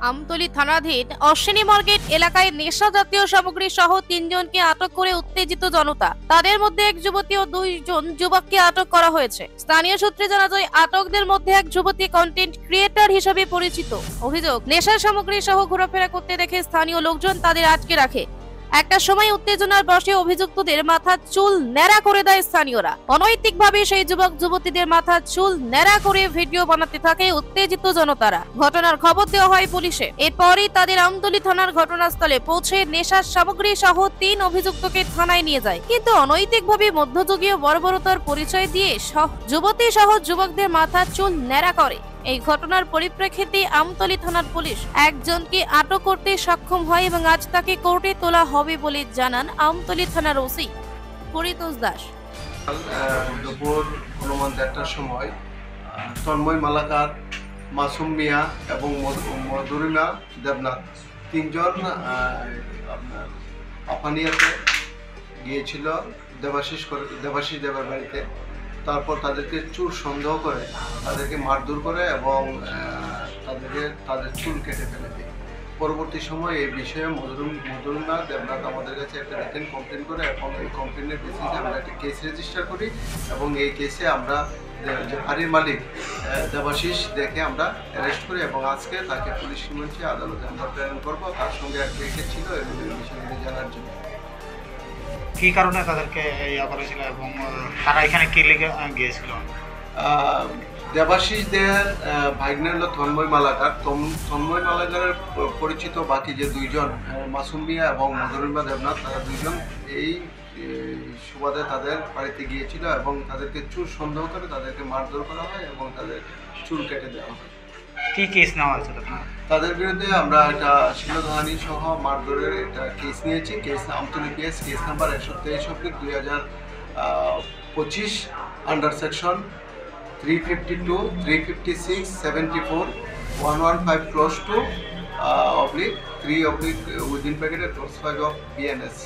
আমতলী থানাধীন অশ্বিনী মার্কেট এলাকায় নেশা জাতীয় সামগ্রী সহ 3 জনকে আটক করে উত্তেজিত জনতা। তাদের মধ্যে এক যুবতী ও 2 জন যুবককে আটক করা হয়েছে। স্থানীয় সূত্রে জানা যায়, আটকদের মধ্যে এক যুবতী কন্টেন্ট ক্রিয়েটর হিসেবে পরিচিত। অভিযোগ, নেশার সামগ্রী সহ ঘোরাফেরা করতে দেখে স্থানীয় লোকজন তাদের আটকে রাখে। একটা সময় উত্তেজনার বশে অভিযুক্তদের মাথার চুল ন্যাড়া করে দেয় স্থানীয়রা। অনৈতিকভাবে সেই যুবক যুবতীদের মাথার চুল ন্যাড়া করে ভিডিও বানাতে থাকে উত্তেজিত জনতারা। ঘটনার খবর দেওয়া হয় পুলিশে। এরপরই তাদের আমতলী থানার ঘটনাস্থলে পৌঁছে নেশার সামগ্রী সহ 3 অভিযুক্তকে থানায় নিয়ে যায়। কিন্তু অনৈতিকভাবে মধ্যযুগীয় বর্বরতার পরিচয় দিয়ে যুবতী সহ যুবকদের মাথার চুল ন্যাড়া করে। এই ঘটনার পরিপ্রেক্ষিতে আমতলী থানার পুলিশ একজনকে আটক করতে সক্ষম হয় এবং আজ তাকে কোর্টে তোলা হবে বলে জানান আমতলী থানার ওসি পরিতোষ দাস। দুপুর অনুমান 1টার সময় তন্ময় মালাকার, মাসুম মিয়া এবং মধুরিমা দেবনাথ 3 জন আপনার আফানিয়াতে গিয়েছিল দেবাশিস দেবের বাড়িতে। তারপর তাদেরকে চুল সন্দেহ করে তাদেরকে মারধর করে এবং তাদের চুল কেটে ফেলে দেয়। পরবর্তী সময় এই বিষয়ে মধুরিমা দেবনাথ আমাদের কাছে একটা রিটেন কমপ্লেন করে এবং এই কমপ্লেনের বেসিসে আমরা একটা কেস রেজিস্টার করি এবং এই কেসে আমরা যে বাড়ির মালিক দেবাশিস দেখে আমরা অ্যারেস্ট করি এবং আজকে তাকে পুলিশ রিমান্ডে আদালতে আমরা প্রেরণ করবো। তার সঙ্গে একটা রেখে ছিল এগুলো বিষয়গুলি জানার জন্য। কি কারণে তাদেরকে ইয়া করেছিল এবং তারা এখানে কি লিখে গিয়েছিল? দেবাশিস দেয়ার ভাগ্নে হলো তন্ময় মালাকার। তন্ময় মালাকারের পরিচিত বাকি যে 2 জন মাসুম মিয়া এবং মধুরিমা দেবনাথ, তারা 2 জন এই সুবাদে তাদের বাড়িতে গিয়েছিল এবং তাদেরকে চুল সন্দেহ করে তাদেরকে মারধর করা হয় এবং তাদের চুল কেটে দেওয়া হয়। কি কেস নেওয়া হয়েছে তাদের বিরুদ্ধে আমরা একটা শিলধানি সহ মারধরের একটা কেস নিয়েছি। Case Amtali PS case number 123/2025 under section 352, 356, 74, 115 clause 2 / 3 / within bracket clause 5 of BNS।